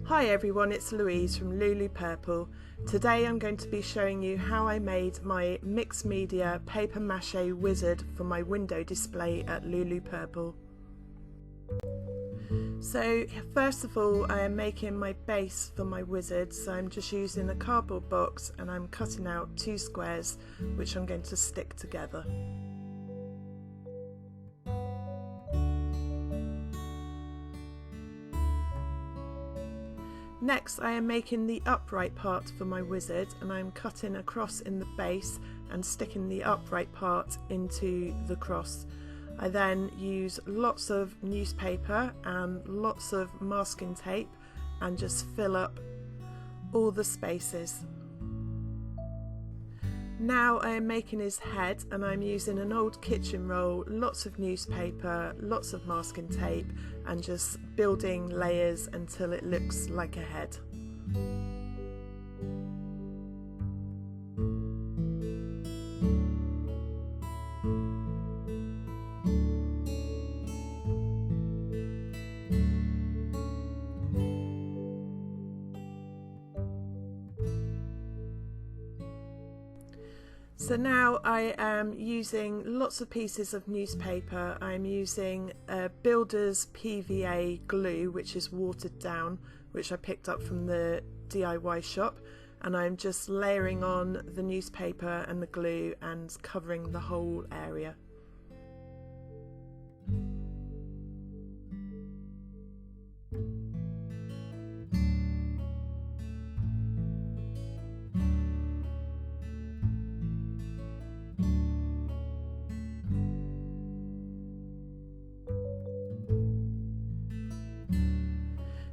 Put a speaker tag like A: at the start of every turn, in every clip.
A: Hi everyone, it's Louise from Louloupurple. Today I'm going to be showing you how I made my mixed media papier-mâché wizard for my window display at Louloupurple. So first of all, I am making my base for my wizard, so I'm just using a cardboard box and I'm cutting out 2 squares which I'm going to stick together. Next, I am making the upright part for my wizard, and I'm cutting a cross in the base and sticking the upright part into the cross. I then use lots of newspaper and lots of masking tape and just fill up all the spaces. Now I am making his head, and I'm using an old kitchen roll, lots of newspaper, lots of masking tape, and just building layers until it looks like a head. So now I am using lots of pieces of newspaper. I'm using Builder's PVA glue, which is watered down, which I picked up from the DIY shop, and I'm just layering on the newspaper and the glue and covering the whole area.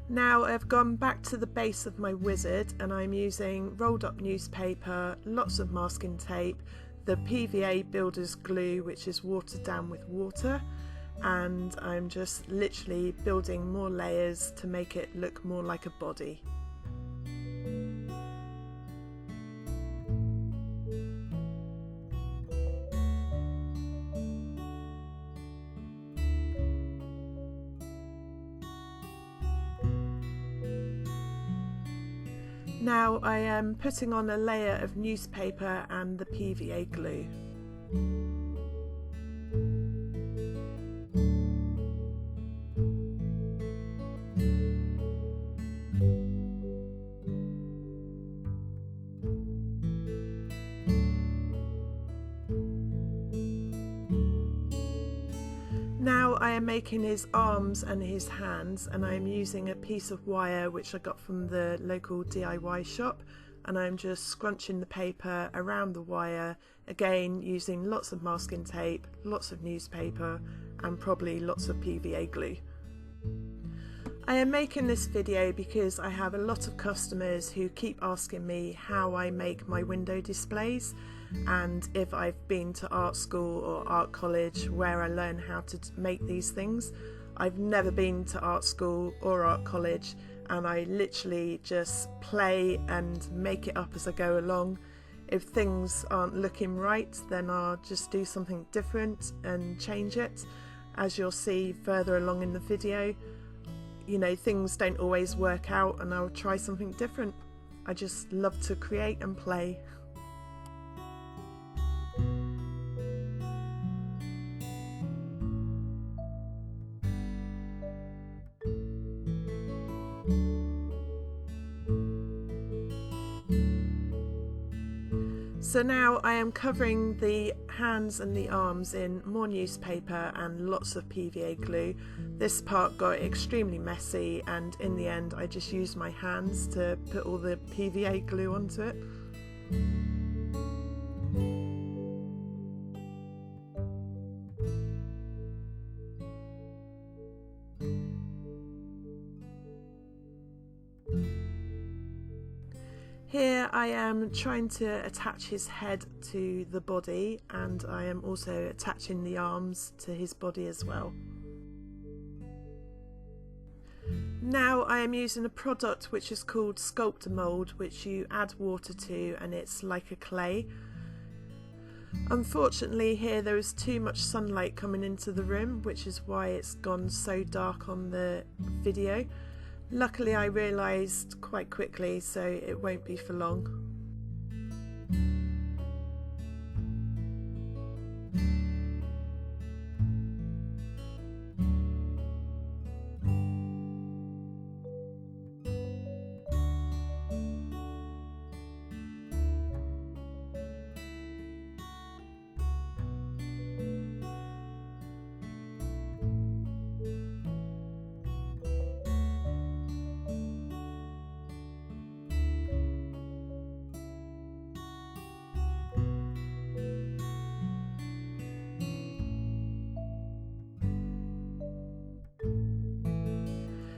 A: Now I've gone back to the base of my wizard, and I'm using rolled up newspaper, lots of masking tape, the PVA builder's glue which is watered down with water, and I'm just literally building more layers to make it look more like a body. Now I am putting on a layer of newspaper and the PVA glue. Now I am making his arms and his hands, and I am using a piece of wire which I got from the local DIY shop, and I'm just scrunching the paper around the wire, again using lots of masking tape, lots of newspaper, and probably lots of PVA glue. I am making this video because I have a lot of customers who keep asking me how I make my window displays, and if I've been to art school or art college where I learn how to make these things. I've never been to art school or art college, and I literally just play and make it up as I go along. If things aren't looking right, then I'll just do something different and change it, as you'll see further along in the video. You know, things don't always work out, and I'll try something different. I just love to create and play. So now I am covering the hands and the arms in more newspaper and lots of PVA glue. This part got extremely messy, and in the end I just used my hands to put all the PVA glue onto it. Here I am trying to attach his head to the body, and I am also attaching the arms to his body as well. Now I am using a product which is called sculptor mould, which you add water to, and it's like a clay. Unfortunately here there is too much sunlight coming into the room, which is why it's gone so dark on the video. Luckily I realised quite quickly, so it won't be for long.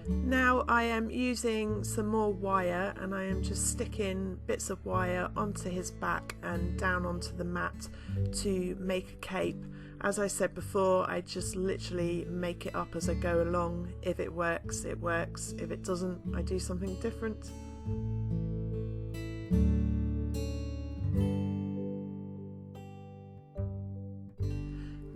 A: Now I am using some more wire, and I am just sticking bits of wire onto his back and down onto the mat to make a cape. As I said before, I just literally make it up as I go along. If it works, it works. If it doesn't, I do something different.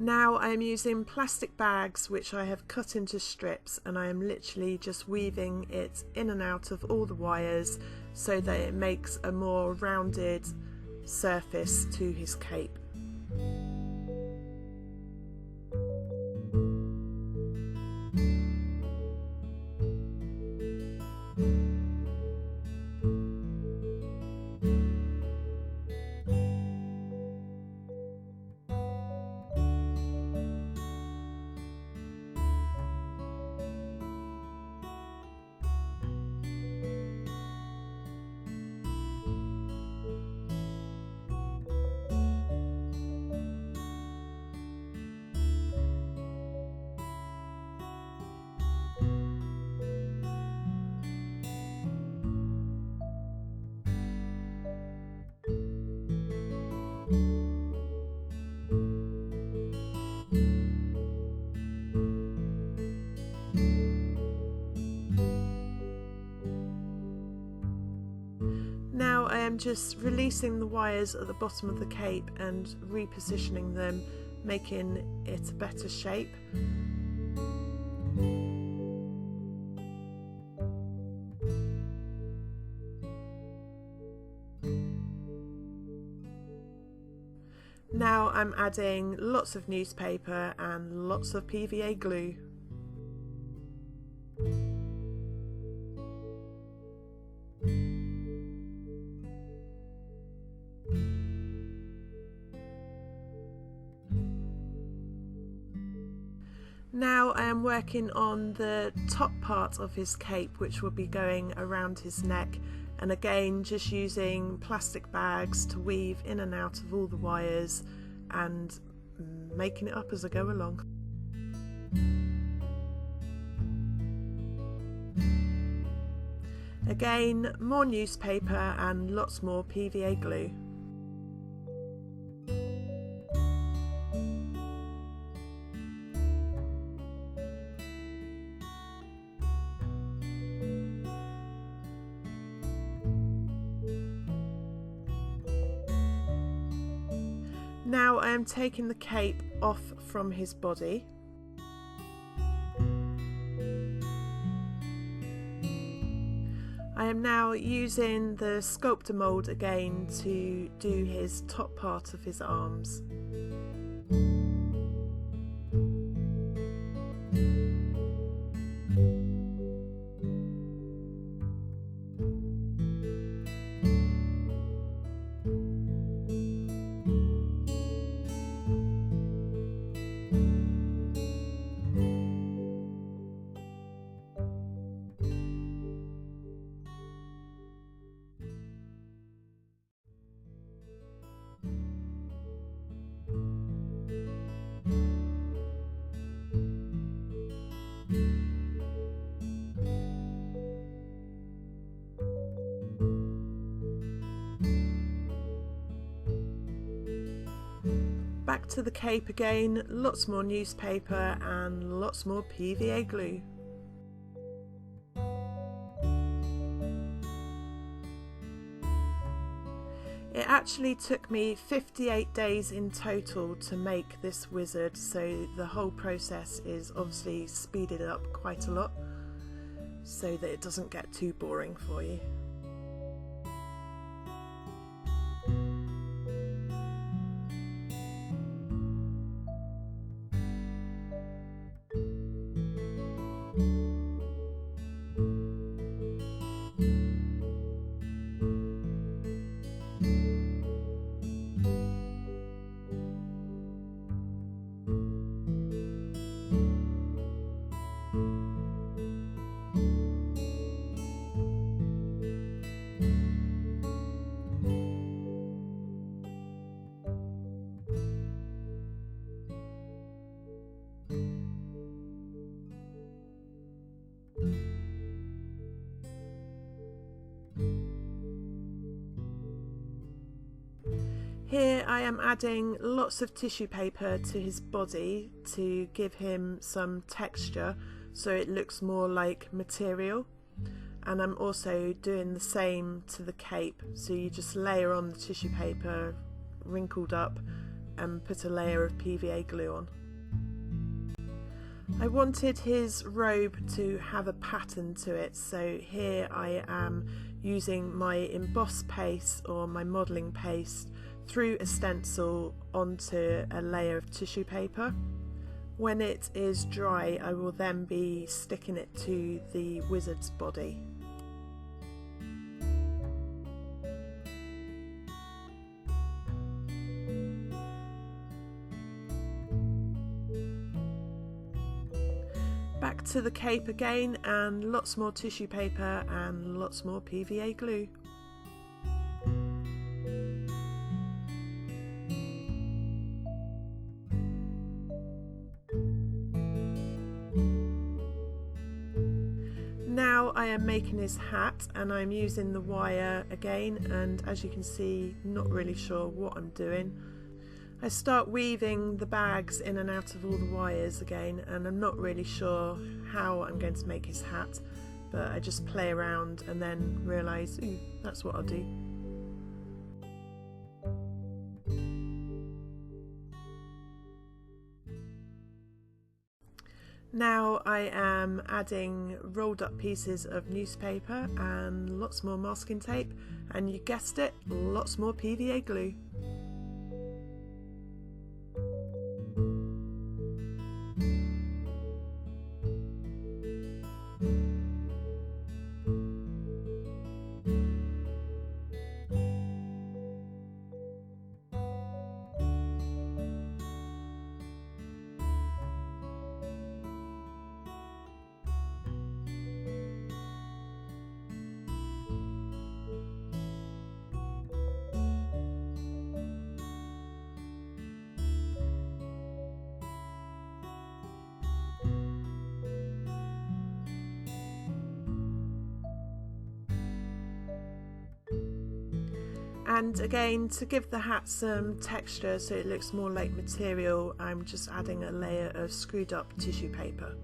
A: Now I am using plastic bags which I have cut into strips, and I am literally just weaving it in and out of all the wires so that it makes a more rounded surface to his cape. Now I am just releasing the wires at the bottom of the cape and repositioning them, making it a better shape. Now I'm adding lots of newspaper and lots of PVA glue. Now I am working on the top part of his cape, which will be going around his neck, and again just using plastic bags to weave in and out of all the wires and making it up as I go along. Again, more newspaper and lots more PVA glue. Now I am taking the cape off from his body. I am now using the sculptor mould again to do his top part of his arms. Back to the cape again, lots more newspaper and lots more PVA glue. It actually took me 58 days in total to make this wizard, so the whole process is obviously speeded up quite a lot. so that it doesn't get too boring for you. Here I am adding lots of tissue paper to his body to give him some texture so it looks more like material, and I'm also doing the same to the cape, so you just layer on the tissue paper wrinkled up and put a layer of PVA glue on. I wanted his robe to have a pattern to it, so here I am using my emboss paste or my modelling paste through a stencil onto a layer of tissue paper. When it is dry, I will then be sticking it to the wizard's body. Back to the cape again, and lots more tissue paper and lots more PVA glue. Now I am making his hat, and I'm using the wire again, and as you can see, not really sure what I'm doing. I start weaving the bags in and out of all the wires again, and I'm not really sure how I'm going to make his hat, but I just play around and then realise, ooh, that's what I'll do. Now I am adding rolled up pieces of newspaper and lots more masking tape, and you guessed it, lots more PVA glue. And again, to give the hat some texture so it looks more like material, I'm just adding a layer of screwed up tissue paper.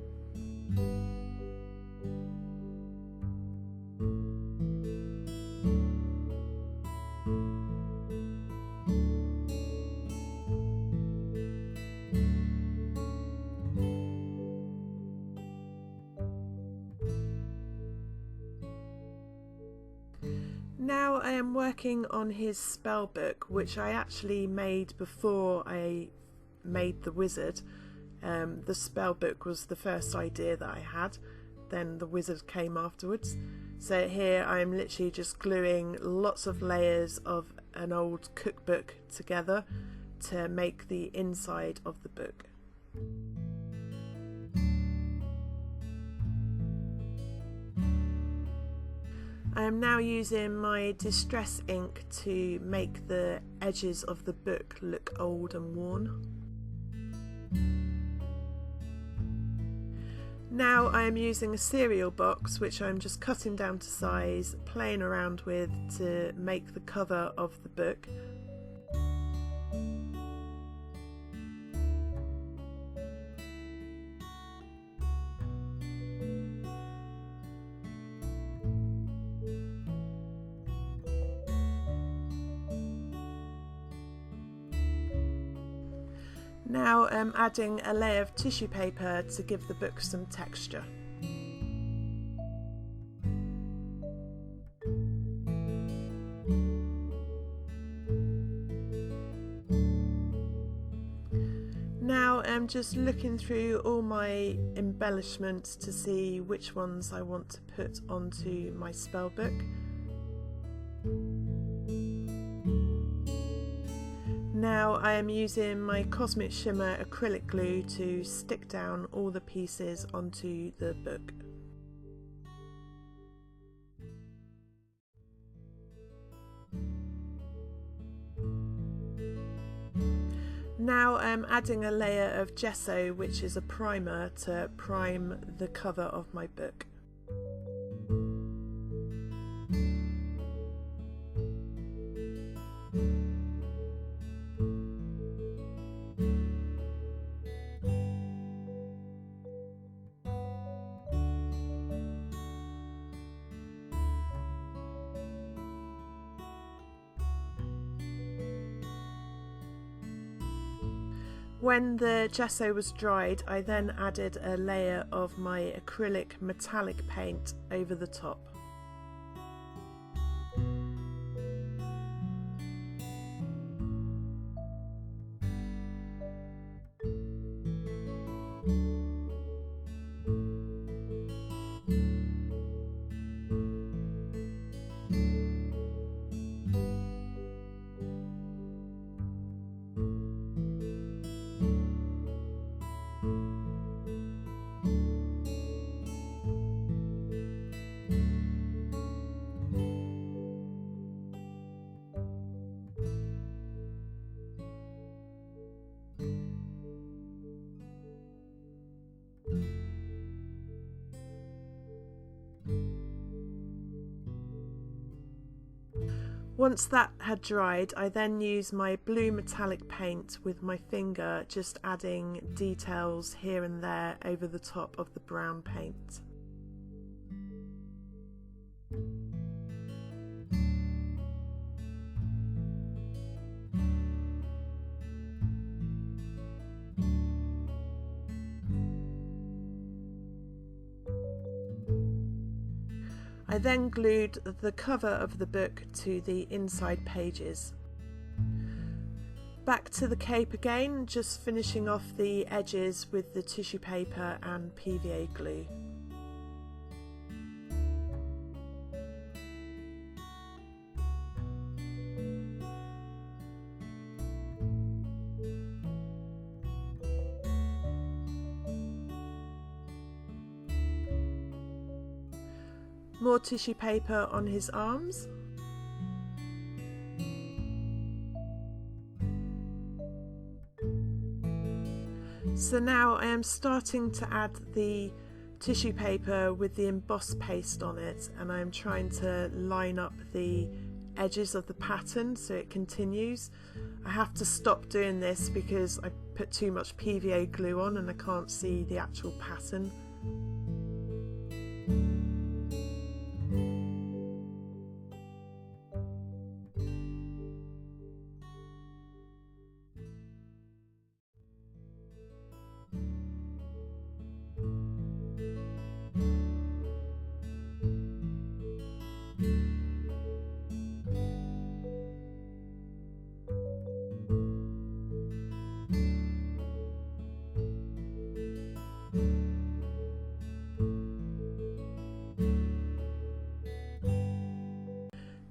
A: Now I am working on his spell book, which I actually made before I made the wizard. The spell book was the first idea that I had, then the wizard came afterwards. So here I'm literally just gluing lots of layers of an old cookbook together to make the inside of the book. I am now using my distress ink to make the edges of the book look old and worn. Now I am using a cereal box, which I'm just cutting down to size, playing around with to make the cover of the book. Now I'm adding a layer of tissue paper to give the book some texture. I'm just looking through all my embellishments to see which ones I want to put onto my spell book. Now I am using my Cosmic Shimmer acrylic glue to stick down all the pieces onto the book. Now I'm adding a layer of gesso, which is a primer, to prime the cover of my book. When the gesso was dried, I then added a layer of my acrylic metallic paint over the top. Once that had dried, I then used my blue metallic paint with my finger, just adding details here and there over the top of the brown paint. I then glued the cover of the book to the inside pages. Back to the cape again, just finishing off the edges with the tissue paper and PVA glue. More tissue paper on his arms. So now I am starting to add the tissue paper with the emboss paste on it, and I'm trying to line up the edges of the pattern so it continues. I have to stop doing this because I put too much PVA glue on and I can't see the actual pattern.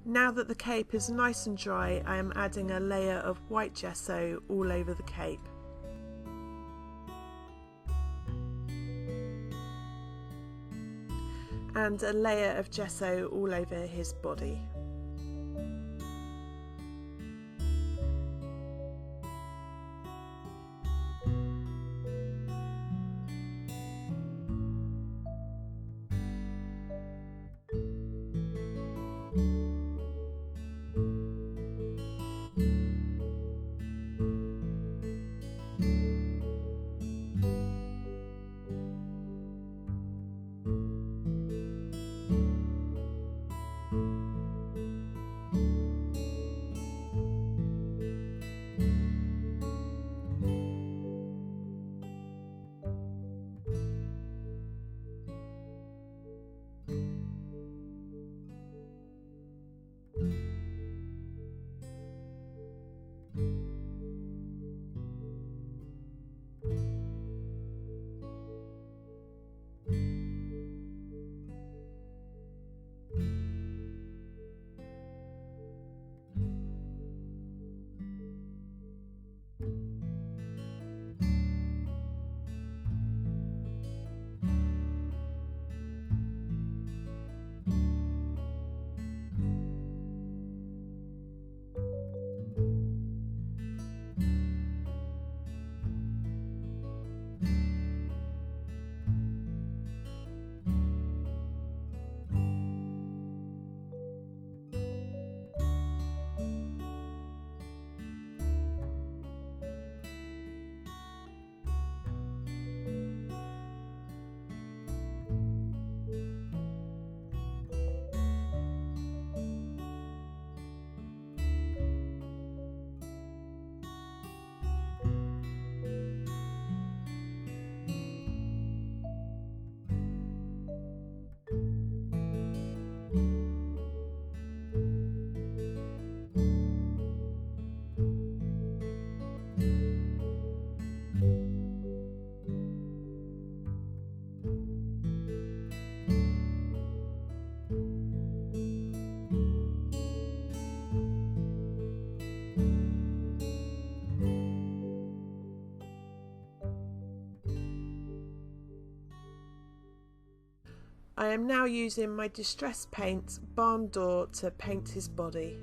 A: Now that the cape is nice and dry, I am adding a layer of white gesso all over the cape. And a layer of gesso all over his body. am now using my distress paint barn door to paint his body.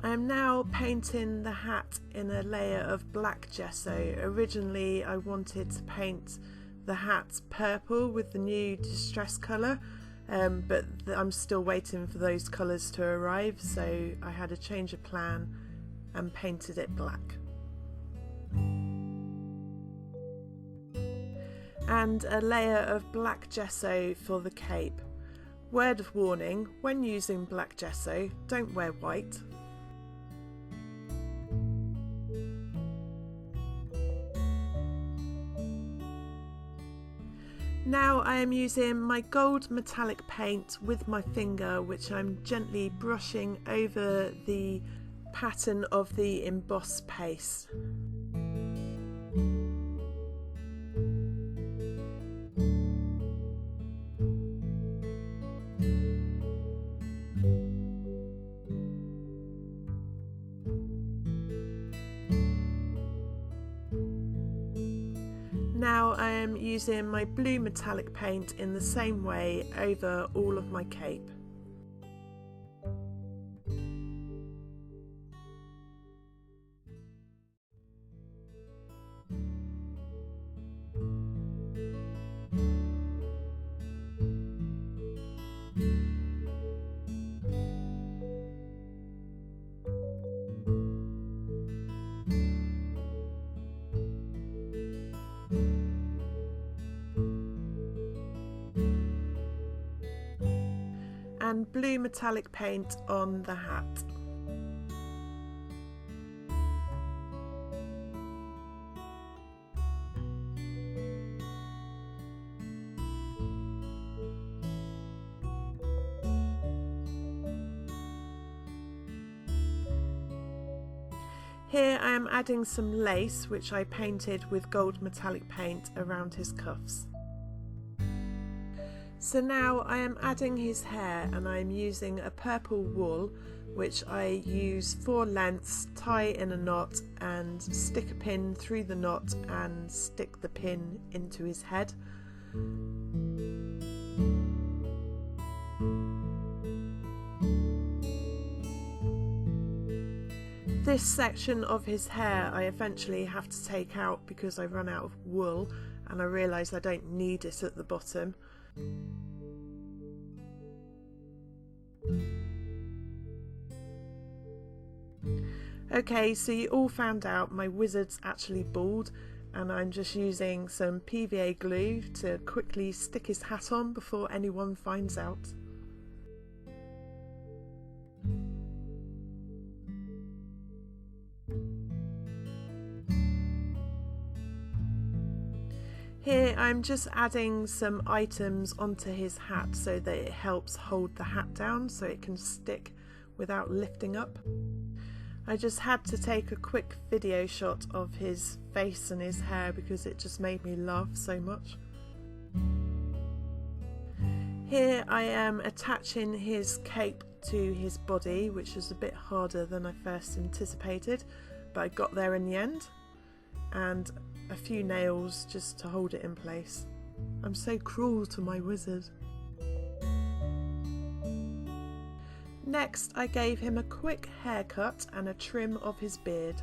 A: I am now painting the hat in a layer of black gesso. Originally I wanted to paint the hat purple with the new distress colour, but I'm still waiting for those colours to arrive, so I had a change of plan and painted it black. And a layer of black gesso for the cape. Word of warning, when using black gesso, don't wear white. Now I am using my gold metallic paint with my finger, which I'm gently brushing over the pattern of the emboss paste. Now I am using my blue metallic paint in the same way over all of my cape. And blue metallic paint on the hat. Here I am adding some lace, which I painted with gold metallic paint around his cuffs. So now I am adding his hair, and I am using a purple wool, which I use 4 lengths, tie in a knot and stick a pin through the knot and stick the pin into his head. This section of his hair I eventually have to take out because I run out of wool and I realise I don't need it at the bottom. Okay, so you all found out my wizard's actually bald, and I'm just using some PVA glue to quickly stick his hat on before anyone finds out. Here I'm just adding some items onto his hat so that it helps hold the hat down so it can stick without lifting up. I just had to take a quick video shot of his face and his hair because it just made me laugh so much. Here I am attaching his cape to his body, which was a bit harder than I first anticipated, but I got there in the end, and a few nails just to hold it in place. I'm so cruel to my wizard. Next I gave him a quick haircut and a trim of his beard.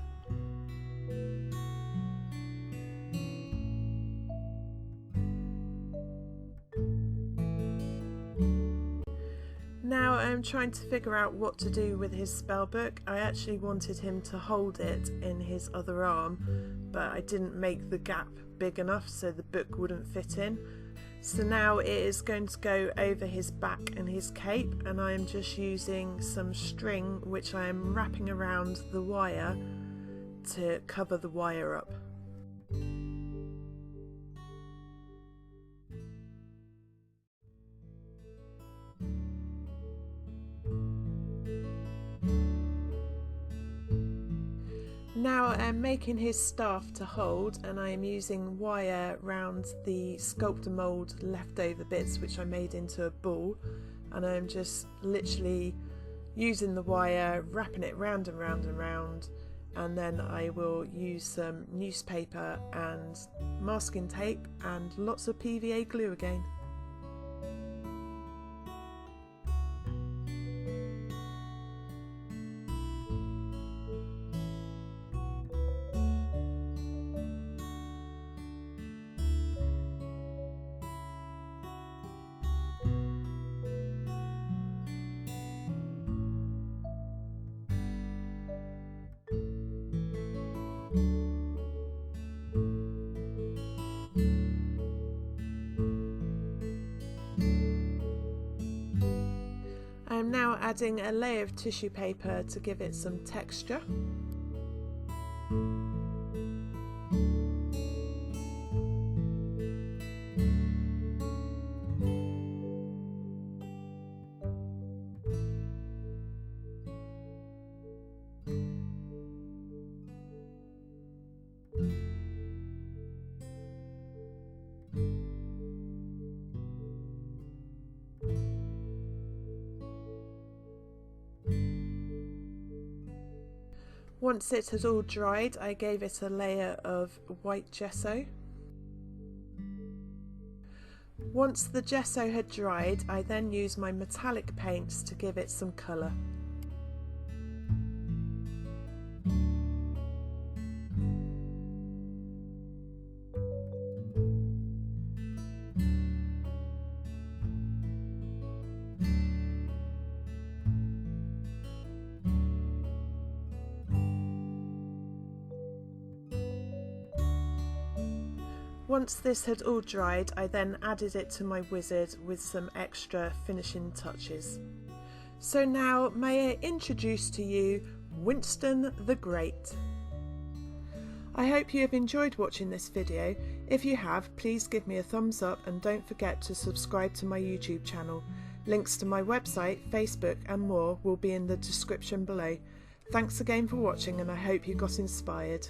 A: Now I'm trying to figure out what to do with his spellbook. I actually wanted him to hold it in his other arm, but I didn't make the gap big enough so the book wouldn't fit in. So now it is going to go over his back and his cape, and I am just using some string which I am wrapping around the wire to cover the wire up. Now I'm making his staff to hold, and I am using wire around the sculptor mould leftover bits which I made into a ball, and I'm just literally using the wire, wrapping it round and round and round, and then I will use some newspaper and masking tape and lots of PVA glue again. I am now adding a layer of tissue paper to give it some texture. Once it had all dried, I gave it a layer of white gesso. Once the gesso had dried, I then used my metallic paints to give it some colour. Once this had all dried, I then added it to my wizard with some extra finishing touches. So now may I introduce to you Winston the Great. I hope you have enjoyed watching this video. If you have, please give me a thumbs up and don't forget to subscribe to my YouTube channel. Links to my website, Facebook and more will be in the description below. Thanks again for watching, and I hope you got inspired.